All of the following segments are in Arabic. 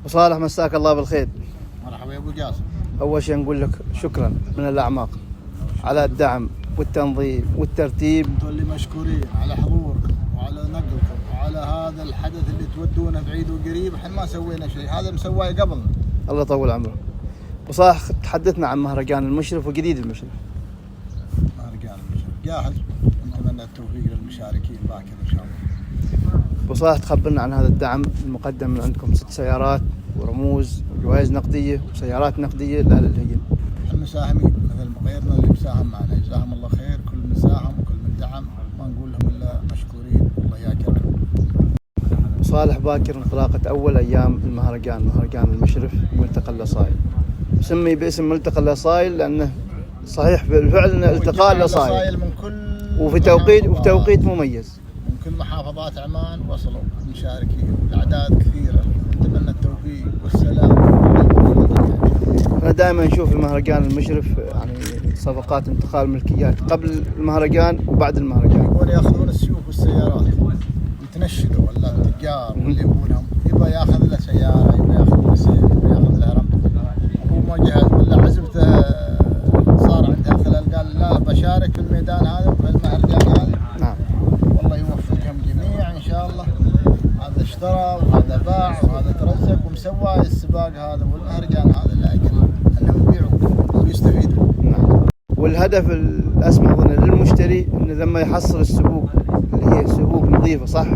وصالح مساك الله بالخير. مرحبا يا ابو جاسم. اول شيء نقول لك شكرا من الاعماق على الدعم والتنظيم والترتيب. انتم اللي مشكورين على حضوركم وعلى نقلكم وعلى هذا الحدث اللي تودونه بعيد وقريب. احنا ما سوينا شيء، هذا مسواه قبلنا. الله يطول عمره. وصالح تحدثنا عن مهرجان المشرف وجديد المشرف. مهرجان المشرف جاهز، نتمنى التوفيق للمشاركين باكر ان شاء الله. وصالح تخبرنا عن هذا الدعم المقدم من عندكم 6 سيارات ورموز وجوائز نقديه وسيارات نقديه لاهل الهجن. المساهمين مثل غيرنا اللي مساهم معنا جزاهم الله خير، كل من ساهم وكل من دعم ما نقول لهم الا مشكورين الله ياكرمكم. وصالح باكر انطلاقه اول ايام المهرجان، مهرجان المشرف ملتقى الاصايل. سمي باسم ملتقى الاصايل لانه صحيح بالفعل التقاء الاصايل من كل وفي توقيت مميز. من كل محافظات عمان وصلوا المشاركين، الاعداد كثيره، نتمنى التوفيق والسلام. احنا دائما نشوف المهرجان المشرف يعني صفقات انتقال ملكيات قبل المهرجان وبعد المهرجان. يبون ياخذون السيوف والسيارات يتنشدوا، ولا التجار واللي يبونهم يبغى ياخذ له سياره، يبغى ياخذ له سيف، يبغى ياخذ له رمز، هو ما جهز ولا عزبته صار عنده خلل قال لا بشارك في الميدان هذا وفي المهرجان هذا. نعم. والله يوفقهم جميعا ان شاء الله. هذا اشترى وهذا باع وهذا ترزق ومسوى السباق هذا والمهرجان هذا لاجل انهم يبيعوا ويستفيدوا. نعم. والهدف الاسمى اظن للمشتري انه لما يحصل السبوق اللي هي سبوق نظيفه صح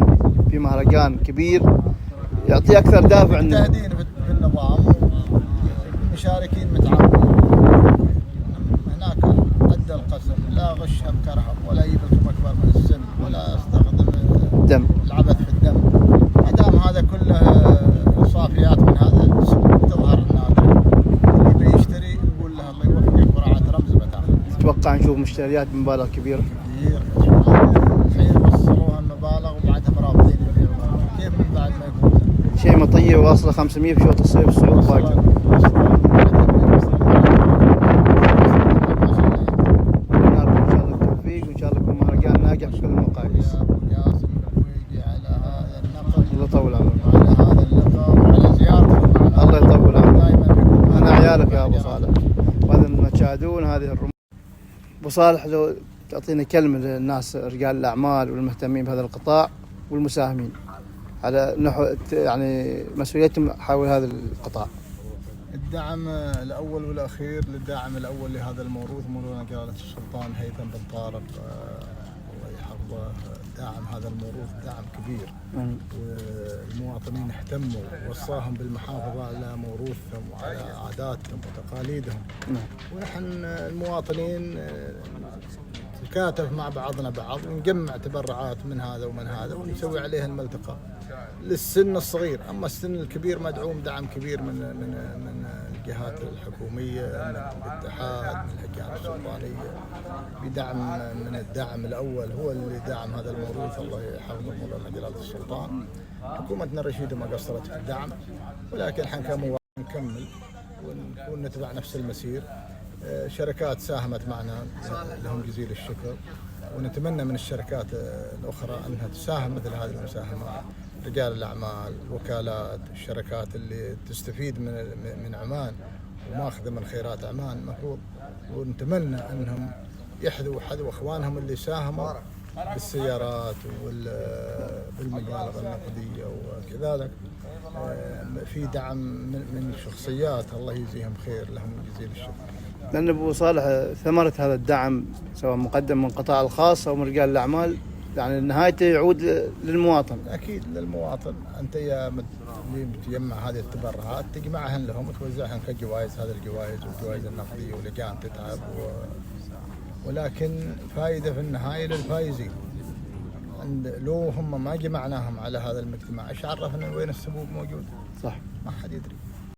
في مهرجان كبير يعطيه اكثر دافع. مجتهدين في النظام والمشاركين متعاونين. هناك ادى القسم لا غش بكرهم ولا يجيب لكم اكبر من السن ولا يستخدم الدم العبث في الدم. ما دام هذا كله صافيات من هذا السوق تظهر النادر. اللي بيشتري نقول له الله يوفقك وراعة رمز بتاخذ. تتوقع نشوف مشتريات بمبالغ كبيره؟ كثير. الحين وصلوها المبالغ وبعدها مرابطين يبيعوها، كيف من بعد ما يكون شيء مطيه واصله 500 في شوط الصيف الصعود باكر. وان شاء الله يكون مهرجان ناجح في كل المقاييس. الله يطول عمرك. على هذا اللقاء وعلى زيارتك معنا. الله يطول عمرك. دائما انا عيالك يا ابو صالح، وهذا ما تشاهدون هذه الرموز. ابو صالح لو تعطينا كلمه للناس رجال الاعمال والمهتمين بهذا القطاع والمساهمين على نحو يعني مسؤوليتهم حول هذا القطاع. الدعم الاول والاخير للداعم الاول لهذا الموروث مولانا جلاله السلطان هيثم بن طارق الله يحفظه. داعم هذا الموروث دعم كبير، والمواطنين اهتموا ووصاهم بالمحافظه على موروثهم وعلى عاداتهم وتقاليدهم. ونحن المواطنين نتكاتف مع بعضنا بعض ونجمع تبرعات من هذا ومن هذا ونسوي عليها الملتقى للسن الصغير. اما السن الكبير مدعوم دعم كبير من الجهات الحكوميه، من الاتحاد، من الهيئات السلطانيه، بدعم من الدعم الاول هو اللي دعم هذا الموروث الله يحفظه مولانا جلاله السلطان. حكومتنا الرشيده ما قصرت في الدعم، ولكن احنا كمواطن نكمل ونكون نتبع نفس المسير. شركات ساهمت معنا لهم جزيل الشكر، ونتمنى من الشركات الأخرى أنها تساهم مثل هذه المساهمات. رجال الأعمال، وكالات، الشركات اللي تستفيد من عمان وماخذة من خيرات عمان مفروض، ونتمنى أنهم يحذوا حذو إخوانهم اللي ساهموا بالسيارات وبالمبالغ النقدية. وكذلك في دعم من شخصيات الله يجزيهم خير لهم جزيل الشكر. لأن أبو صالح ثمرة هذا الدعم سواء مقدم من القطاع الخاص أو من رجال الأعمال يعني نهايته يعود للمواطن. أكيد للمواطن. أنت يا اللي بتجمع هذه التبرعات تجمعهن لهم وتوزعهن كجوائز، هذه الجوائز والجوائز النقدية ولجان تتعب ولكن فائدة في النهاية للفائزين. لو هم ما جمعناهم على هذا المجتمع ايش عرفنا وين السبوق موجود؟ صح. ما حد يدري.